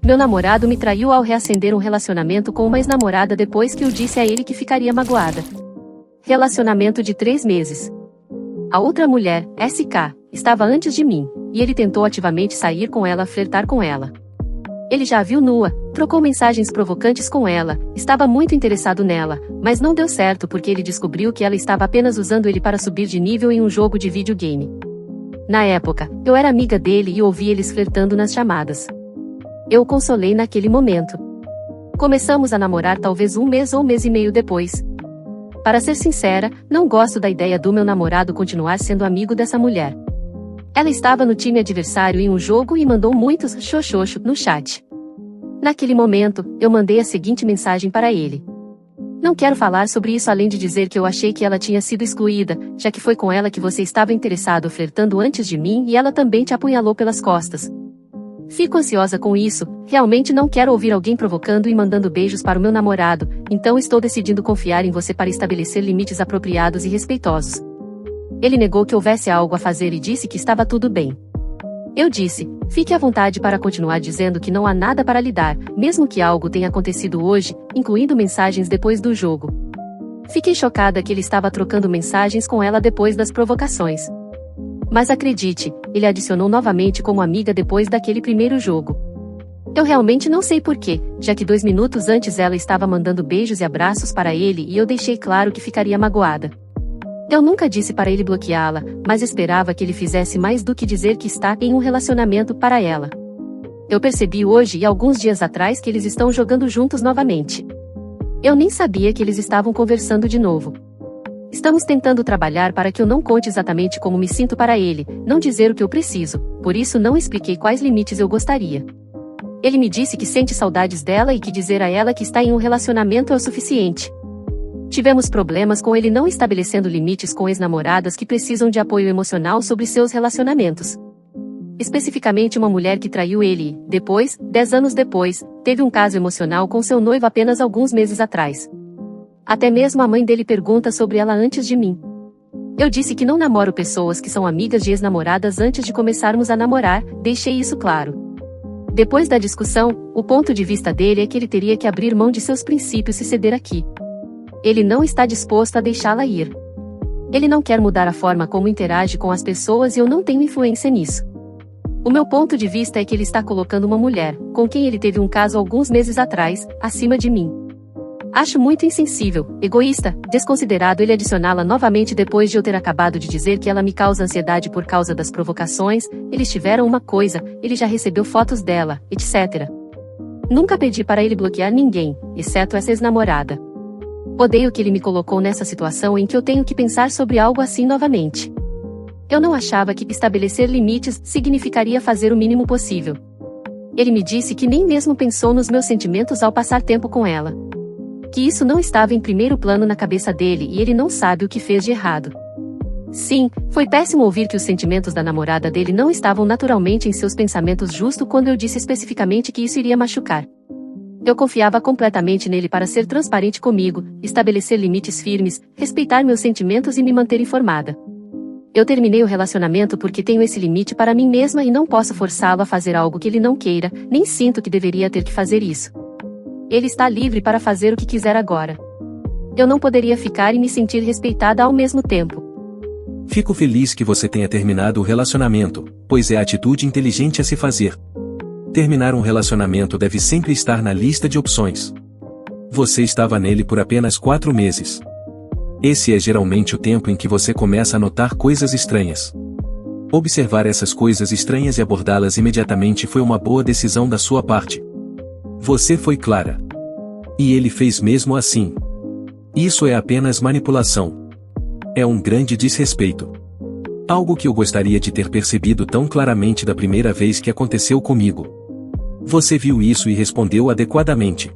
Meu namorado me traiu ao reacender um relacionamento com uma ex-namorada depois que eu disse a ele que ficaria magoada. Relacionamento de 3 meses. A outra mulher, SK, estava antes de mim, e ele tentou ativamente sair com ela, flertar com ela. Ele já a viu nua, trocou mensagens provocantes com ela, estava muito interessado nela, mas não deu certo porque ele descobriu que ela estava apenas usando ele para subir de nível em um jogo de videogame. Na época, eu era amiga dele e ouvi eles flertando nas chamadas. Eu o consolei naquele momento. Começamos a namorar talvez 1 mês ou 1 mês e meio depois. Para ser sincera, não gosto da ideia do meu namorado continuar sendo amigo dessa mulher. Ela estava no time adversário em um jogo e mandou muitos xoxoxo no chat. Naquele momento, eu mandei a seguinte mensagem para ele. Não quero falar sobre isso além de dizer que eu achei que ela tinha sido excluída, já que foi com ela que você estava interessado flertando antes de mim e ela também te apunhalou pelas costas. Fico ansiosa com isso, realmente não quero ouvir alguém provocando e mandando beijos para o meu namorado, então estou decidindo confiar em você para estabelecer limites apropriados e respeitosos. Ele negou que houvesse algo a fazer e disse que estava tudo bem. Eu disse, fique à vontade para continuar dizendo que não há nada para lidar, mesmo que algo tenha acontecido hoje, incluindo mensagens depois do jogo. Fiquei chocada que ele estava trocando mensagens com ela depois das provocações. Mas acredite, ele adicionou novamente como amiga depois daquele primeiro jogo. Eu realmente não sei porquê, já que 2 minutos antes ela estava mandando beijos e abraços para ele e eu deixei claro que ficaria magoada. Eu nunca disse para ele bloqueá-la, mas esperava que ele fizesse mais do que dizer que está em um relacionamento para ela. Eu percebi hoje e alguns dias atrás que eles estão jogando juntos novamente. Eu nem sabia que eles estavam conversando de novo. Estamos tentando trabalhar para que eu não conte exatamente como me sinto para ele, não dizer o que eu preciso, por isso não expliquei quais limites eu gostaria. Ele me disse que sente saudades dela e que dizer a ela que está em um relacionamento é o suficiente. Tivemos problemas com ele não estabelecendo limites com ex-namoradas que precisam de apoio emocional sobre seus relacionamentos. Especificamente uma mulher que traiu ele e, depois, 10 anos depois, teve um caso emocional com seu noivo apenas alguns meses atrás. Até mesmo a mãe dele pergunta sobre ela antes de mim. Eu disse que não namoro pessoas que são amigas de ex-namoradas antes de começarmos a namorar, deixei isso claro. Depois da discussão, o ponto de vista dele é que ele teria que abrir mão de seus princípios e ceder aqui. Ele não está disposto a deixá-la ir. Ele não quer mudar a forma como interage com as pessoas e eu não tenho influência nisso. O meu ponto de vista é que ele está colocando uma mulher, com quem ele teve um caso alguns meses atrás, acima de mim. Acho muito insensível, egoísta, desconsiderado ele adicioná-la novamente depois de eu ter acabado de dizer que ela me causa ansiedade por causa das provocações, eles tiveram uma coisa, ele já recebeu fotos dela, etc. Nunca pedi para ele bloquear ninguém, exceto essa ex-namorada. Odeio que ele me colocou nessa situação em que eu tenho que pensar sobre algo assim novamente. Eu não achava que estabelecer limites significaria fazer o mínimo possível. Ele me disse que nem mesmo pensou nos meus sentimentos ao passar tempo com ela. Que isso não estava em primeiro plano na cabeça dele e ele não sabe o que fez de errado. Sim, foi péssimo ouvir que os sentimentos da namorada dele não estavam naturalmente em seus pensamentos justo quando eu disse especificamente que isso iria machucar. Eu confiava completamente nele para ser transparente comigo, estabelecer limites firmes, respeitar meus sentimentos e me manter informada. Eu terminei o relacionamento porque tenho esse limite para mim mesma e não posso forçá-lo a fazer algo que ele não queira, nem sinto que deveria ter que fazer isso. Ele está livre para fazer o que quiser agora. Eu não poderia ficar e me sentir respeitada ao mesmo tempo. Fico feliz que você tenha terminado o relacionamento, pois é a atitude inteligente a se fazer. Terminar um relacionamento deve sempre estar na lista de opções. Você estava nele por apenas 4 meses. Esse é geralmente o tempo em que você começa a notar coisas estranhas. Observar essas coisas estranhas e abordá-las imediatamente foi uma boa decisão da sua parte. Você foi clara. E ele fez mesmo assim. Isso é apenas manipulação. É um grande desrespeito. Algo que eu gostaria de ter percebido tão claramente da primeira vez que aconteceu comigo. Você viu isso e respondeu adequadamente.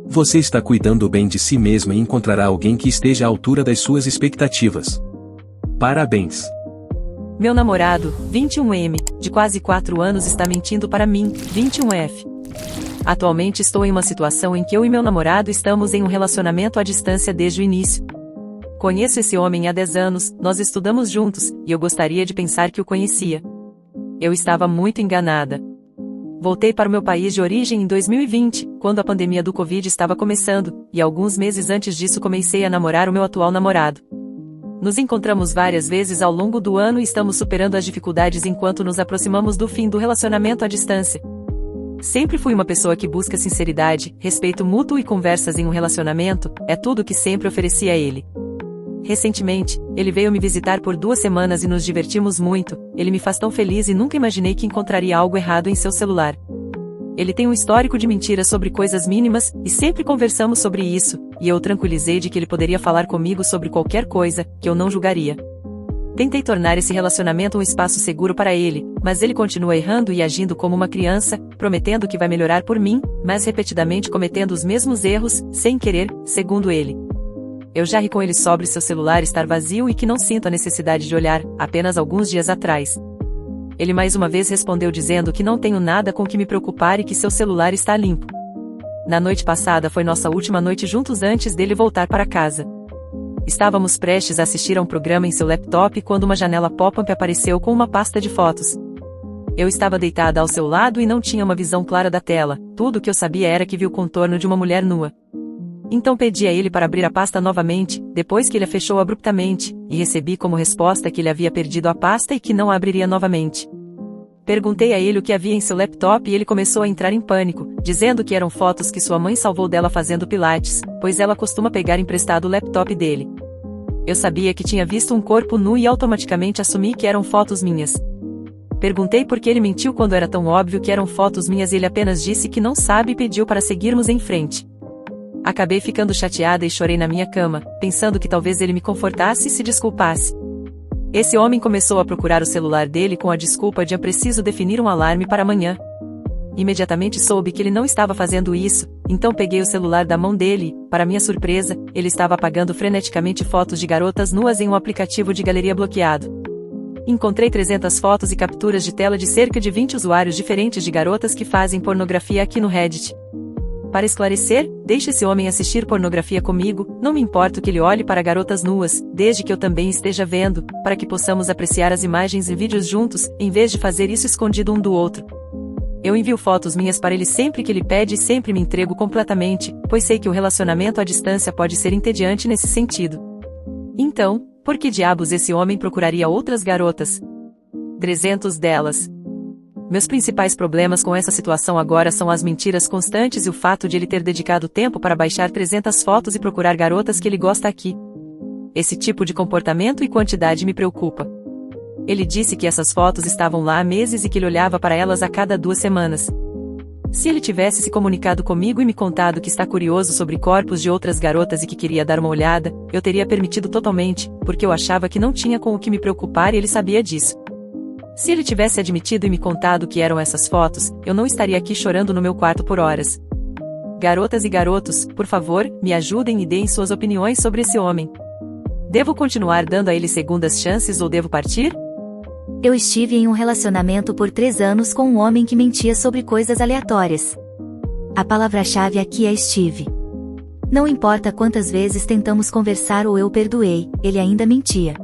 Você está cuidando bem de si mesma e encontrará alguém que esteja à altura das suas expectativas. Parabéns! Meu namorado, 21M, de quase 4 anos está mentindo para mim, 21F. Atualmente estou em uma situação em que eu e meu namorado estamos em um relacionamento à distância desde o início. Conheço esse homem há 10 anos, nós estudamos juntos, e eu gostaria de pensar que o conhecia. Eu estava muito enganada. Voltei para o meu país de origem em 2020, quando a pandemia do Covid estava começando, e alguns meses antes disso comecei a namorar o meu atual namorado. Nos encontramos várias vezes ao longo do ano e estamos superando as dificuldades enquanto nos aproximamos do fim do relacionamento à distância. Sempre fui uma pessoa que busca sinceridade, respeito mútuo e conversas em um relacionamento, é tudo que sempre ofereci a ele. Recentemente, ele veio me visitar por 2 semanas e nos divertimos muito, ele me faz tão feliz e nunca imaginei que encontraria algo errado em seu celular. Ele tem um histórico de mentiras sobre coisas mínimas, e sempre conversamos sobre isso, e eu o tranquilizei de que ele poderia falar comigo sobre qualquer coisa, que eu não julgaria. Tentei tornar esse relacionamento um espaço seguro para ele, mas ele continua errando e agindo como uma criança, prometendo que vai melhorar por mim, mas repetidamente cometendo os mesmos erros, sem querer, segundo ele. Eu já ri com ele sobre seu celular estar vazio e que não sinto a necessidade de olhar, apenas alguns dias atrás. Ele mais uma vez respondeu dizendo que não tenho nada com que me preocupar e que seu celular está limpo. Na noite passada foi nossa última noite juntos antes dele voltar para casa. Estávamos prestes a assistir a um programa em seu laptop quando uma janela pop-up apareceu com uma pasta de fotos. Eu estava deitada ao seu lado e não tinha uma visão clara da tela, tudo o que eu sabia era que vi o contorno de uma mulher nua. Então pedi a ele para abrir a pasta novamente, depois que ele a fechou abruptamente, e recebi como resposta que ele havia perdido a pasta e que não a abriria novamente. Perguntei a ele o que havia em seu laptop e ele começou a entrar em pânico, dizendo que eram fotos que sua mãe salvou dela fazendo pilates, pois ela costuma pegar emprestado o laptop dele. Eu sabia que tinha visto um corpo nu e automaticamente assumi que eram fotos minhas. Perguntei por que ele mentiu quando era tão óbvio que eram fotos minhas e ele apenas disse que não sabe e pediu para seguirmos em frente. Acabei ficando chateada e chorei na minha cama, pensando que talvez ele me confortasse e se desculpasse. Esse homem começou a procurar o celular dele com a desculpa de preciso definir um alarme para amanhã. Imediatamente soube que ele não estava fazendo isso, então peguei o celular da mão dele e, para minha surpresa, ele estava apagando freneticamente fotos de garotas nuas em um aplicativo de galeria bloqueado. Encontrei 300 fotos e capturas de tela de cerca de 20 usuários diferentes de garotas que fazem pornografia aqui no Reddit. Para esclarecer, deixe esse homem assistir pornografia comigo, não me importo que ele olhe para garotas nuas, desde que eu também esteja vendo, para que possamos apreciar as imagens e vídeos juntos, em vez de fazer isso escondido um do outro. Eu envio fotos minhas para ele sempre que ele pede e sempre me entrego completamente, pois sei que o relacionamento à distância pode ser entediante nesse sentido. Então, por que diabos esse homem procuraria outras garotas? 300 delas. Meus principais problemas com essa situação agora são as mentiras constantes e o fato de ele ter dedicado tempo para baixar 300 fotos e procurar garotas que ele gosta aqui. Esse tipo de comportamento e quantidade me preocupa. Ele disse que essas fotos estavam lá há meses e que ele olhava para elas a cada 2 semanas. Se ele tivesse se comunicado comigo e me contado que está curioso sobre corpos de outras garotas e que queria dar uma olhada, eu teria permitido totalmente, porque eu achava que não tinha com o que me preocupar e ele sabia disso. Se ele tivesse admitido e me contado que eram essas fotos, eu não estaria aqui chorando no meu quarto por horas. Garotas e garotos, por favor, me ajudem e deem suas opiniões sobre esse homem. Devo continuar dando a ele segundas chances ou devo partir? Eu estive em um relacionamento por 3 anos com um homem que mentia sobre coisas aleatórias. A palavra-chave aqui é estive. Não importa quantas vezes tentamos conversar ou eu perdoei, ele ainda mentia.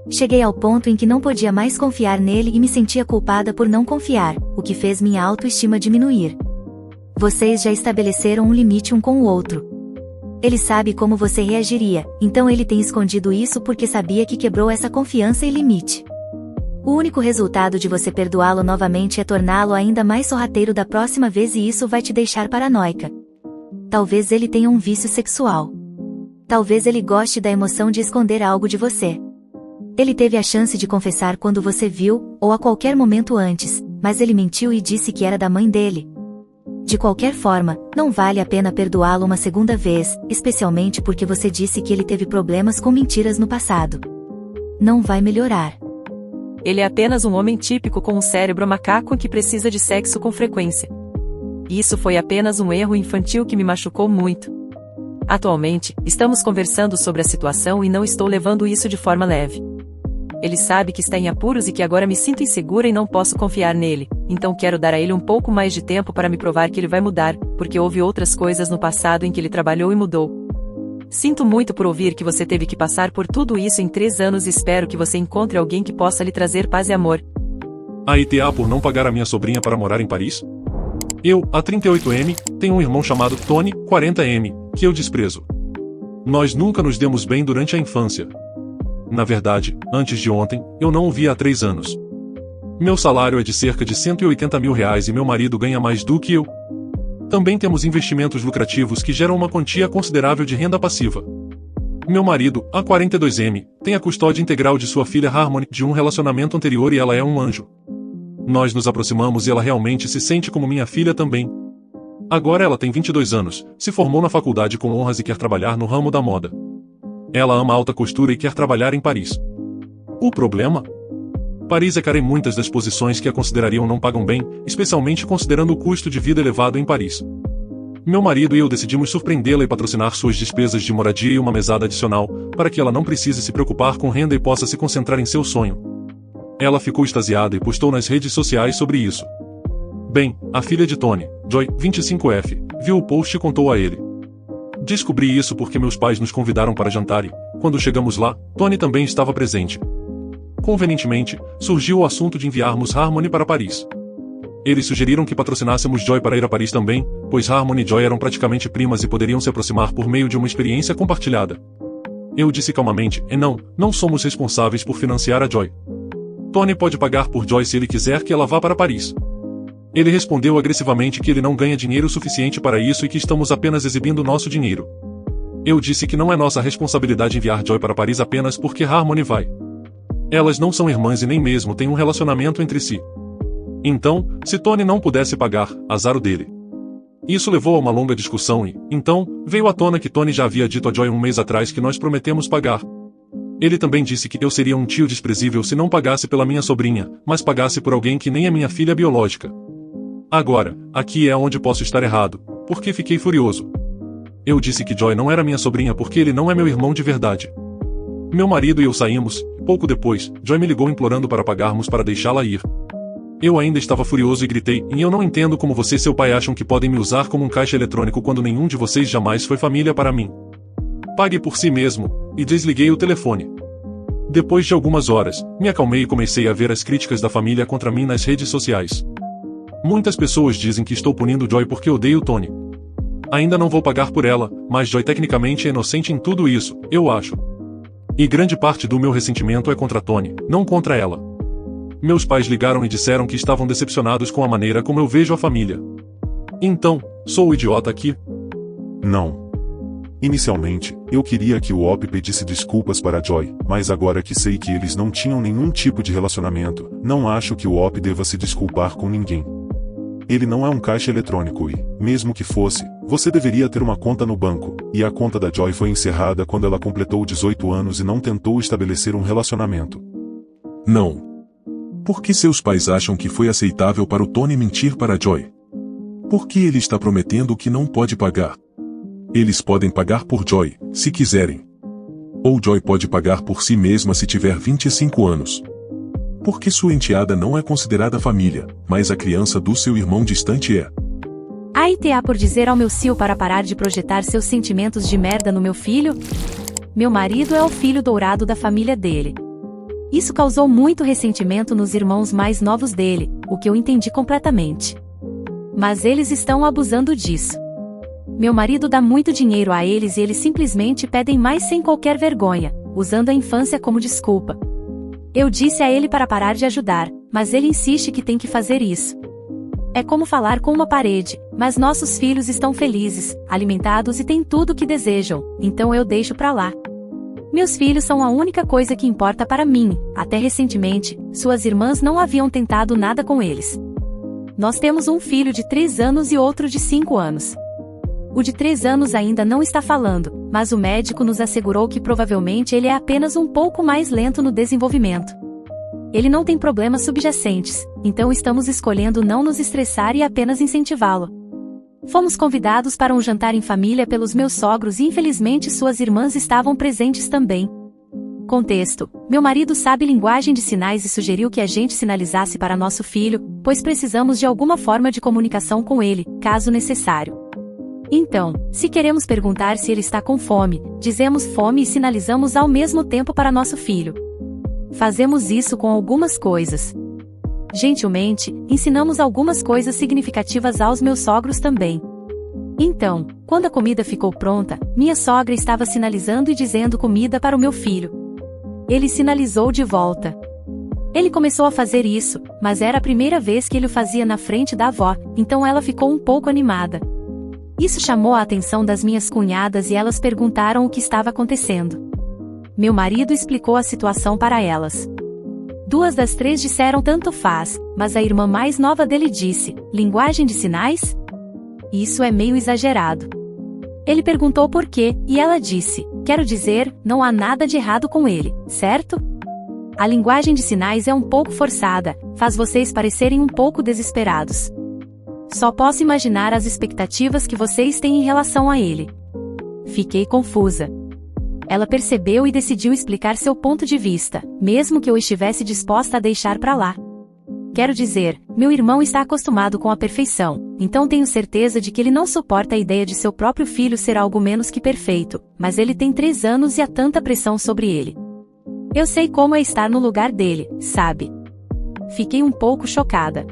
Cheguei ao ponto em que não podia mais confiar nele e me sentia culpada por não confiar, o que fez minha autoestima diminuir. Vocês já estabeleceram um limite um com o outro. Ele sabe como você reagiria, então ele tem escondido isso porque sabia que quebrou essa confiança e limite. O único resultado de você perdoá-lo novamente é torná-lo ainda mais sorrateiro da próxima vez e isso vai te deixar paranoica. Talvez ele tenha um vício sexual. Talvez ele goste da emoção de esconder algo de você. Ele teve a chance de confessar quando você viu, ou a qualquer momento antes, mas ele mentiu e disse que era da mãe dele. De qualquer forma, não vale a pena perdoá-lo uma segunda vez, especialmente porque você disse que ele teve problemas com mentiras no passado. Não vai melhorar. Ele é apenas um homem típico com um cérebro macaco que precisa de sexo com frequência. Isso foi apenas um erro infantil que me machucou muito. Atualmente, estamos conversando sobre a situação e não estou levando isso de forma leve. Ele sabe que está em apuros e que agora me sinto insegura e não posso confiar nele, então quero dar a ele um pouco mais de tempo para me provar que ele vai mudar, porque houve outras coisas no passado em que ele trabalhou e mudou. Sinto muito por ouvir que você teve que passar por tudo isso em 3 anos e espero que você encontre alguém que possa lhe trazer paz e amor. A ETA por não pagar a minha sobrinha para morar em Paris? Eu, a 38M, tenho um irmão chamado Tony, 40M, que eu desprezo. Nós nunca nos demos bem durante a infância. Na verdade, antes de ontem, eu não o via há 3 anos. Meu salário é de cerca de R$180 mil e meu marido ganha mais do que eu. Também temos investimentos lucrativos que geram uma quantia considerável de renda passiva. Meu marido, a 42M, tem a custódia integral de sua filha Harmony de um relacionamento anterior e ela é um anjo. Nós nos aproximamos e ela realmente se sente como minha filha também. Agora ela tem 22 anos, se formou na faculdade com honras e quer trabalhar no ramo da moda. Ela ama alta costura e quer trabalhar em Paris. O problema? Paris é cara e muitas das posições que a considerariam não pagam bem, especialmente considerando o custo de vida elevado em Paris. Meu marido e eu decidimos surpreendê-la e patrocinar suas despesas de moradia e uma mesada adicional, para que ela não precise se preocupar com renda e possa se concentrar em seu sonho. Ela ficou extasiada e postou nas redes sociais sobre isso. Bem, a filha de Tony, Joy, 25F, viu o post e contou a ele. Descobri isso porque meus pais nos convidaram para jantar e, quando chegamos lá, Tony também estava presente. Convenientemente, surgiu o assunto de enviarmos Harmony para Paris. Eles sugeriram que patrocinássemos Joy para ir a Paris também, pois Harmony e Joy eram praticamente primas e poderiam se aproximar por meio de uma experiência compartilhada. Eu disse calmamente, não somos responsáveis por financiar a Joy. Tony pode pagar por Joy se ele quiser que ela vá para Paris. Ele respondeu agressivamente que ele não ganha dinheiro suficiente para isso e que estamos apenas exibindo nosso dinheiro. Eu disse que não é nossa responsabilidade enviar Joy para Paris apenas porque Harmony vai. Elas não são irmãs e nem mesmo têm um relacionamento entre si. Então, se Tony não pudesse pagar, azar o dele. Isso levou a uma longa discussão e, então, veio à tona que Tony já havia dito a Joy um mês atrás que nós prometemos pagar. Ele também disse que eu seria um tio desprezível se não pagasse pela minha sobrinha, mas pagasse por alguém que nem é minha filha biológica. Agora, aqui é onde posso estar errado, porque fiquei furioso. Eu disse que Joy não era minha sobrinha porque ele não é meu irmão de verdade. Meu marido e eu saímos, e pouco depois, Joy me ligou implorando para pagarmos para deixá-la ir. Eu ainda estava furioso e gritei, e eu não entendo como você e seu pai acham que podem me usar como um caixa eletrônico quando nenhum de vocês jamais foi família para mim. Pague por si mesmo, e desliguei o telefone. Depois de algumas horas, me acalmei e comecei a ver as críticas da família contra mim nas redes sociais. Muitas pessoas dizem que estou punindo Joy porque odeio Tony. Ainda não vou pagar por ela, mas Joy tecnicamente é inocente em tudo isso, eu acho. E grande parte do meu ressentimento é contra Tony, não contra ela. Meus pais ligaram e disseram que estavam decepcionados com a maneira como eu vejo a família. Então, sou o idiota aqui? Não. Inicialmente, eu queria que o OP pedisse desculpas para Joy, mas agora que sei que eles não tinham nenhum tipo de relacionamento, não acho que o OP deva se desculpar com ninguém. Ele não é um caixa eletrônico e, mesmo que fosse, você deveria ter uma conta no banco, e a conta da Joy foi encerrada quando ela completou 18 anos e não tentou estabelecer um relacionamento. Não. Por que seus pais acham que foi aceitável para o Tony mentir para Joy? Por que ele está prometendo o que não pode pagar? Eles podem pagar por Joy, se quiserem. Ou Joy pode pagar por si mesma se tiver 25 anos. Por que sua enteada não é considerada família, mas a criança do seu irmão distante é? AITA por dizer ao meu cio para parar de projetar seus sentimentos de merda no meu filho? Meu marido é o filho dourado da família dele. Isso causou muito ressentimento nos irmãos mais novos dele, o que eu entendi completamente. Mas eles estão abusando disso. Meu marido dá muito dinheiro a eles e eles simplesmente pedem mais sem qualquer vergonha, usando a infância como desculpa. Eu disse a ele para parar de ajudar, mas ele insiste que tem que fazer isso. É como falar com uma parede, mas nossos filhos estão felizes, alimentados e têm tudo o que desejam, então eu deixo pra lá. Meus filhos são a única coisa que importa para mim, até recentemente, suas irmãs não haviam tentado nada com eles. Nós temos um filho de 3 anos e outro de 5 anos. O de 3 anos ainda não está falando, mas o médico nos assegurou que provavelmente ele é apenas um pouco mais lento no desenvolvimento. Ele não tem problemas subjacentes, então estamos escolhendo não nos estressar e apenas incentivá-lo. Fomos convidados para um jantar em família pelos meus sogros e infelizmente suas irmãs estavam presentes também. Contexto: meu marido sabe linguagem de sinais e sugeriu que a gente sinalizasse para nosso filho, pois precisamos de alguma forma de comunicação com ele, caso necessário. Então, se queremos perguntar se ele está com fome, dizemos fome e sinalizamos ao mesmo tempo para nosso filho. Fazemos isso com algumas coisas. Gentilmente, ensinamos algumas coisas significativas aos meus sogros também. Então, quando a comida ficou pronta, minha sogra estava sinalizando e dizendo comida para o meu filho. Ele sinalizou de volta. Ele começou a fazer isso, mas era a primeira vez que ele o fazia na frente da avó, então ela ficou um pouco animada. Isso chamou a atenção das minhas cunhadas e elas perguntaram o que estava acontecendo. Meu marido explicou a situação para elas. 2 das 3 disseram tanto faz, mas a irmã mais nova dele disse, linguagem de sinais? Isso é meio exagerado. Ele perguntou por quê, e ela disse, quero dizer, não há nada de errado com ele, certo? A linguagem de sinais é um pouco forçada, faz vocês parecerem um pouco desesperados. Só posso imaginar as expectativas que vocês têm em relação a ele. Fiquei confusa. Ela percebeu e decidiu explicar seu ponto de vista, mesmo que eu estivesse disposta a deixar pra lá. Quero dizer, meu irmão está acostumado com a perfeição, então tenho certeza de que ele não suporta a ideia de seu próprio filho ser algo menos que perfeito, mas ele tem 3 anos e há tanta pressão sobre ele. Eu sei como é estar no lugar dele, sabe? Fiquei um pouco chocada.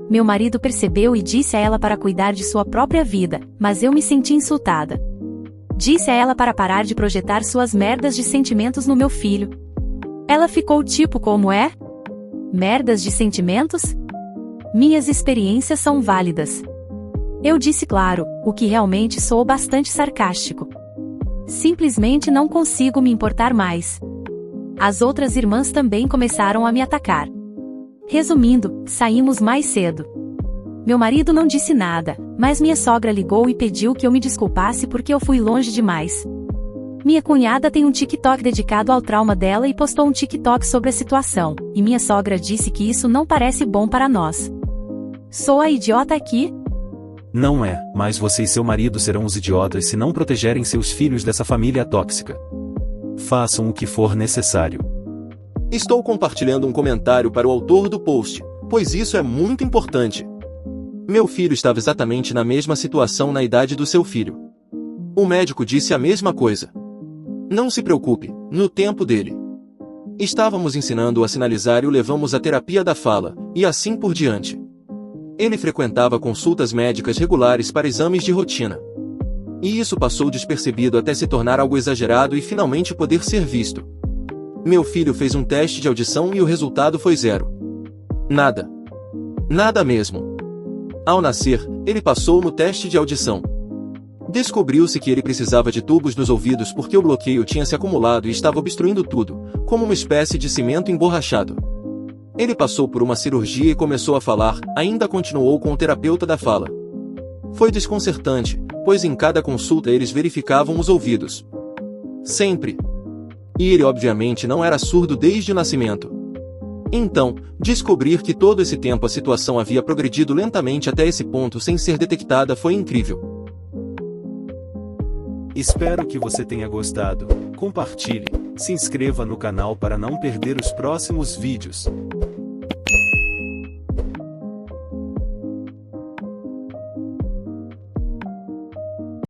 Meu marido percebeu e disse a ela para cuidar de sua própria vida, mas eu me senti insultada. Disse a ela para parar de projetar suas merdas de sentimentos no meu filho. Ela ficou tipo como é? Merdas de sentimentos? Minhas experiências são válidas. Eu disse claro, o que realmente soou bastante sarcástico. Simplesmente não consigo me importar mais. As outras irmãs também começaram a me atacar. Resumindo, saímos mais cedo. Meu marido não disse nada, mas minha sogra ligou e pediu que eu me desculpasse porque eu fui longe demais. Minha cunhada tem um TikTok dedicado ao trauma dela e postou um TikTok sobre a situação, e minha sogra disse que isso não parece bom para nós. Sou a idiota aqui? Não é, mas você e seu marido serão os idiotas se não protegerem seus filhos dessa família tóxica. Façam o que for necessário. Estou compartilhando um comentário para o autor do post, pois isso é muito importante. Meu filho estava exatamente na mesma situação na idade do seu filho. O médico disse a mesma coisa. Não se preocupe, no tempo dele. Estávamos ensinando-o a sinalizar e o levamos à terapia da fala, e assim por diante. Ele frequentava consultas médicas regulares para exames de rotina. E isso passou despercebido até se tornar algo exagerado e finalmente poder ser visto. Meu filho fez um teste de audição e o resultado foi 0. Nada. Nada mesmo. Ao nascer, ele passou no teste de audição. Descobriu-se que ele precisava de tubos nos ouvidos porque o bloqueio tinha se acumulado e estava obstruindo tudo, como uma espécie de cimento emborrachado. Ele passou por uma cirurgia e começou a falar, ainda continuou com o terapeuta da fala. Foi desconcertante, pois em cada consulta eles verificavam os ouvidos. Sempre. E ele obviamente não era surdo desde o nascimento. Então, descobrir que todo esse tempo a situação havia progredido lentamente até esse ponto sem ser detectada foi incrível. Espero que você tenha gostado. Compartilhe, se inscreva no canal para não perder os próximos vídeos.